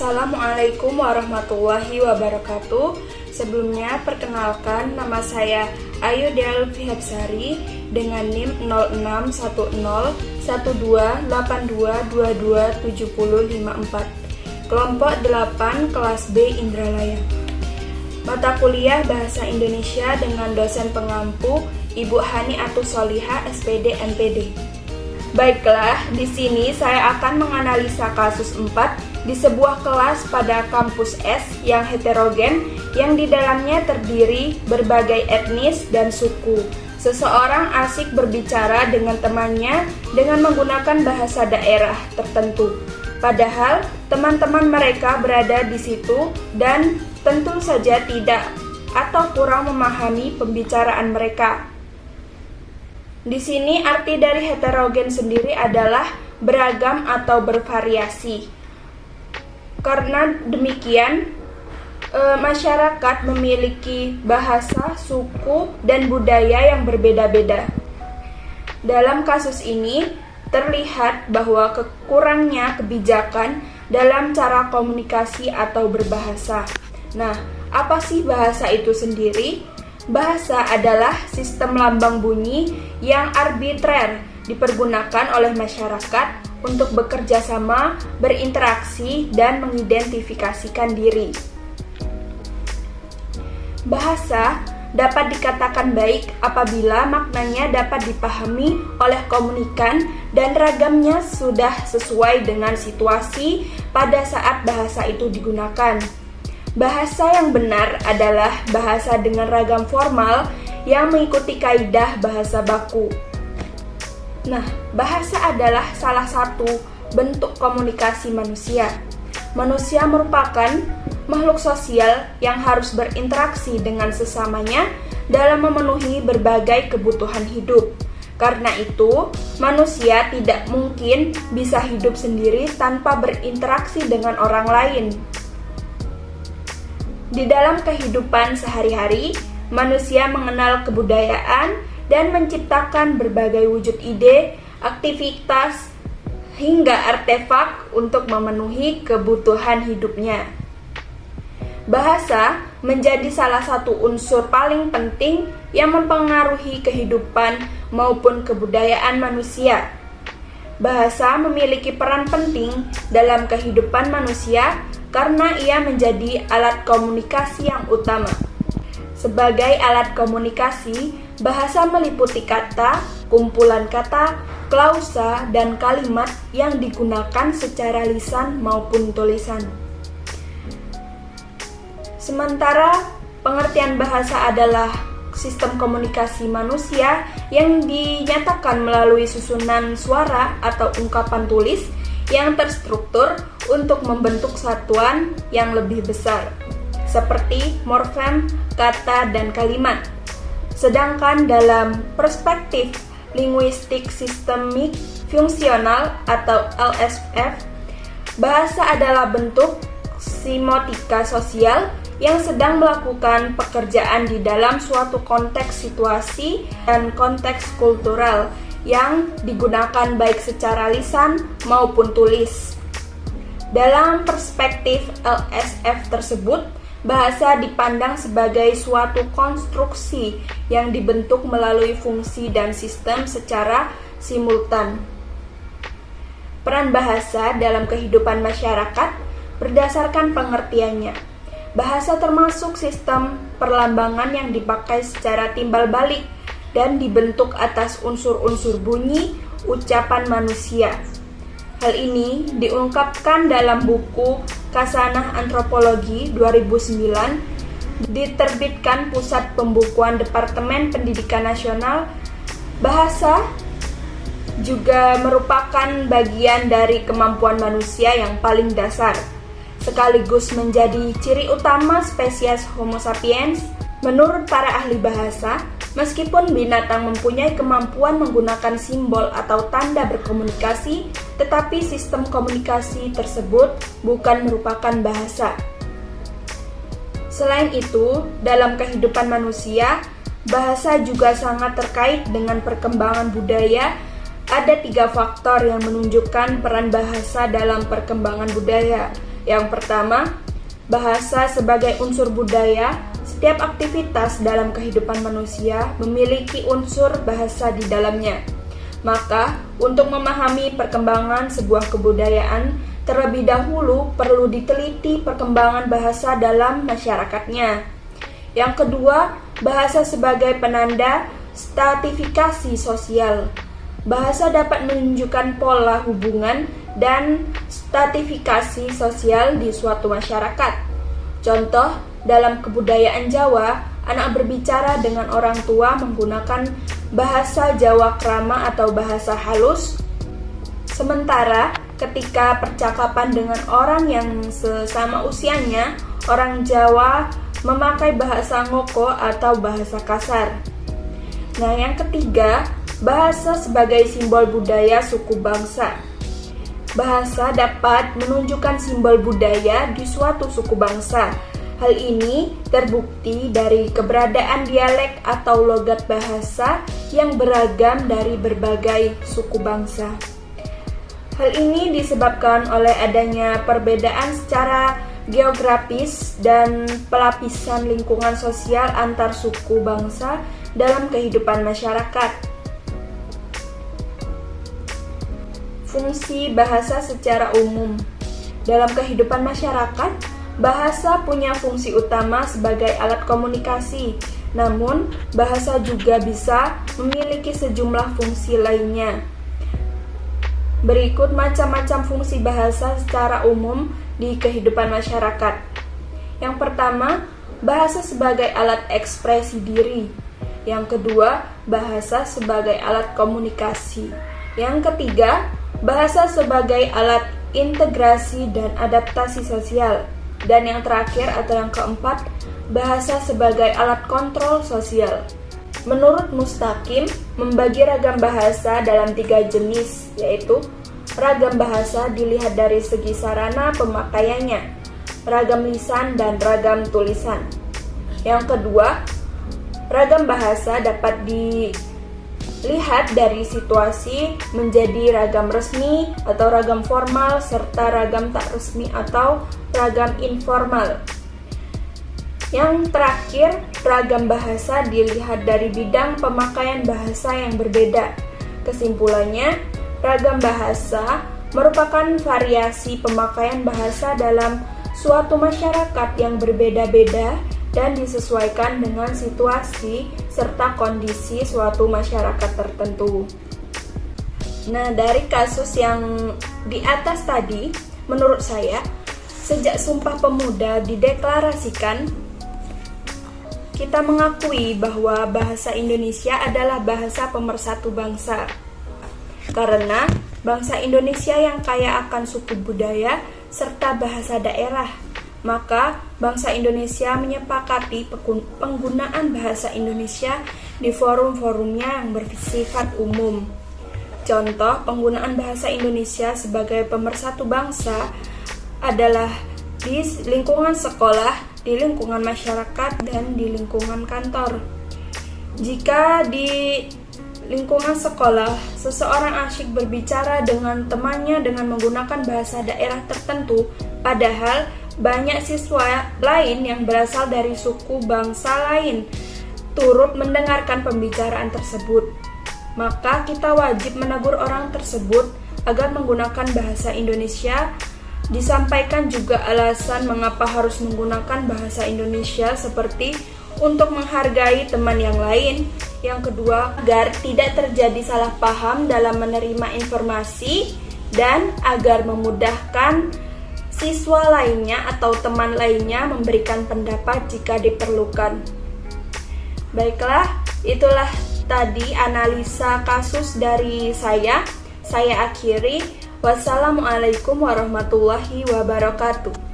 Assalamualaikum warahmatullahi wabarakatuh. Sebelumnya perkenalkan, nama saya Ayu Dea Lutfi Hapsari dengan NIM 061082227054, kelompok 8 kelas B Indralaya. Mata kuliah Bahasa Indonesia dengan dosen pengampu Ibu Hani Atus Soliha, SPD MPD. Baiklah, di sini saya akan menganalisa kasus 4 di sebuah kelas pada kampus S yang heterogen, yang di dalamnya terdiri berbagai etnis dan suku. Seseorang asik berbicara dengan temannya dengan menggunakan bahasa daerah tertentu. Padahal teman-teman mereka berada di situ dan tentu saja tidak atau kurang memahami pembicaraan mereka. Di sini arti dari heterogen sendiri adalah beragam atau bervariasi. Karena demikian, masyarakat memiliki bahasa, suku, dan budaya yang berbeda-beda. Dalam kasus ini, terlihat bahwa kurangnya kebijakan dalam cara komunikasi atau berbahasa. Nah, apa sih bahasa itu sendiri? Bahasa adalah sistem lambang bunyi yang arbitrer dipergunakan oleh masyarakat untuk bekerja sama, berinteraksi, dan mengidentifikasikan diri. Bahasa dapat dikatakan baik apabila maknanya dapat dipahami oleh komunikan dan ragamnya sudah sesuai dengan situasi pada saat bahasa itu digunakan. Bahasa yang benar adalah bahasa dengan ragam formal yang mengikuti kaidah bahasa baku. Nah, bahasa adalah salah satu bentuk komunikasi manusia. Manusia merupakan makhluk sosial yang harus berinteraksi dengan sesamanya dalam memenuhi berbagai kebutuhan hidup. Karena itu, manusia tidak mungkin bisa hidup sendiri tanpa berinteraksi dengan orang lain. Di dalam kehidupan sehari-hari, manusia mengenal kebudayaan dan menciptakan berbagai wujud ide, aktivitas, hingga artefak untuk memenuhi kebutuhan hidupnya. Bahasa menjadi salah satu unsur paling penting yang mempengaruhi kehidupan maupun kebudayaan manusia. Bahasa memiliki peran penting dalam kehidupan manusia karena ia menjadi alat komunikasi yang utama. Sebagai alat komunikasi, bahasa meliputi kata, kumpulan kata, klausa, dan kalimat yang digunakan secara lisan maupun tulisan. Sementara pengertian bahasa adalah sistem komunikasi manusia yang dinyatakan melalui susunan suara atau ungkapan tulis yang terstruktur untuk membentuk satuan yang lebih besar, seperti morfem, kata, dan kalimat. Sedangkan dalam perspektif linguistik sistemik fungsional atau LSF, bahasa adalah bentuk semiotika sosial yang sedang melakukan pekerjaan di dalam suatu konteks situasi dan konteks kultural yang digunakan baik secara lisan maupun tulis. Dalam perspektif LSF tersebut, bahasa dipandang sebagai suatu konstruksi yang dibentuk melalui fungsi dan sistem secara simultan. Peran bahasa dalam kehidupan masyarakat berdasarkan pengertiannya. Bahasa termasuk sistem perlambangan yang dipakai secara timbal balik dan dibentuk atas unsur-unsur bunyi ucapan manusia. Hal ini diungkapkan dalam buku Khasanah Antropologi 2009, diterbitkan Pusat Pembukuan Departemen Pendidikan Nasional. Bahasa juga merupakan bagian dari kemampuan manusia yang paling dasar, sekaligus menjadi ciri utama spesies Homo sapiens. Menurut para ahli bahasa, meskipun binatang mempunyai kemampuan menggunakan simbol atau tanda berkomunikasi, tetapi sistem komunikasi tersebut bukan merupakan bahasa. Selain itu, dalam kehidupan manusia, bahasa juga sangat terkait dengan perkembangan budaya ada 3 faktor yang menunjukkan peran bahasa dalam perkembangan budaya. Yang pertama, bahasa sebagai unsur budaya. Setiap aktivitas dalam kehidupan manusia memiliki unsur bahasa di dalamnya. Maka, untuk memahami perkembangan sebuah kebudayaan, terlebih dahulu perlu diteliti perkembangan bahasa dalam masyarakatnya. Yang kedua, bahasa sebagai penanda stratifikasi sosial. Bahasa dapat menunjukkan pola hubungan dan stratifikasi sosial di suatu masyarakat. Contoh, dalam kebudayaan Jawa, anak berbicara dengan orang tua menggunakan bahasa Jawa krama atau bahasa halus. Sementara ketika percakapan dengan orang yang sesama usianya, orang Jawa memakai bahasa ngoko atau bahasa kasar. Nah, yang ketiga, bahasa sebagai simbol budaya suku bangsa. Bahasa dapat menunjukkan simbol budaya di suatu suku bangsa. Hal ini terbukti dari keberadaan dialek atau logat bahasa yang beragam dari berbagai suku bangsa. Hal ini disebabkan oleh adanya perbedaan secara geografis dan pelapisan lingkungan sosial antar suku bangsa dalam kehidupan masyarakat. Fungsi bahasa secara umum. Dalam kehidupan masyarakat, bahasa punya fungsi utama sebagai alat komunikasi. Namun, bahasa juga bisa memiliki sejumlah fungsi lainnya. Berikut macam-macam fungsi bahasa secara umum di kehidupan masyarakat. Yang pertama, bahasa sebagai alat ekspresi diri. Yang kedua, bahasa sebagai alat komunikasi. Yang ketiga, bahasa sebagai alat integrasi dan adaptasi sosial. Dan yang terakhir atau yang keempat, bahasa sebagai alat kontrol sosial. Menurut Mustaqim, membagi ragam bahasa dalam 3 jenis, yaitu ragam bahasa dilihat dari segi sarana pemakaiannya, ragam lisan dan ragam tulisan. Yang kedua, ragam bahasa dapat dilihat dari situasi menjadi ragam resmi atau ragam formal serta ragam tak resmi atau ragam informal. Yang terakhir, ragam bahasa dilihat dari bidang pemakaian bahasa yang berbeda. Kesimpulannya, ragam bahasa merupakan variasi pemakaian bahasa dalam suatu masyarakat yang berbeda-beda dan disesuaikan dengan situasi serta kondisi suatu masyarakat tertentu. Nah, dari kasus yang di atas tadi, menurut saya, sejak Sumpah Pemuda dideklarasikan, kita mengakui bahwa bahasa Indonesia adalah bahasa pemersatu bangsa. Karena bangsa Indonesia yang kaya akan suku budaya serta bahasa daerah, maka bangsa Indonesia menyepakati penggunaan bahasa Indonesia di forum-forumnya yang bersifat umum. Contoh penggunaan bahasa Indonesia sebagai pemersatu bangsa adalah di lingkungan sekolah, di lingkungan masyarakat, dan di lingkungan kantor. Jika di lingkungan sekolah, seseorang asyik berbicara dengan temannya dengan menggunakan bahasa daerah tertentu, padahal banyak siswa lain yang berasal dari suku bangsa lain turut mendengarkan pembicaraan tersebut. Maka kita wajib menegur orang tersebut agar menggunakan bahasa Indonesia. Disampaikan juga alasan mengapa harus menggunakan bahasa Indonesia, seperti untuk menghargai teman yang lain. Yang kedua, agar tidak terjadi salah paham dalam menerima informasi dan agar memudahkan siswa lainnya atau teman lainnya memberikan pendapat jika diperlukan. Baiklah, itulah tadi analisa kasus dari saya. Saya akhiri. Wassalamualaikum warahmatullahi wabarakatuh.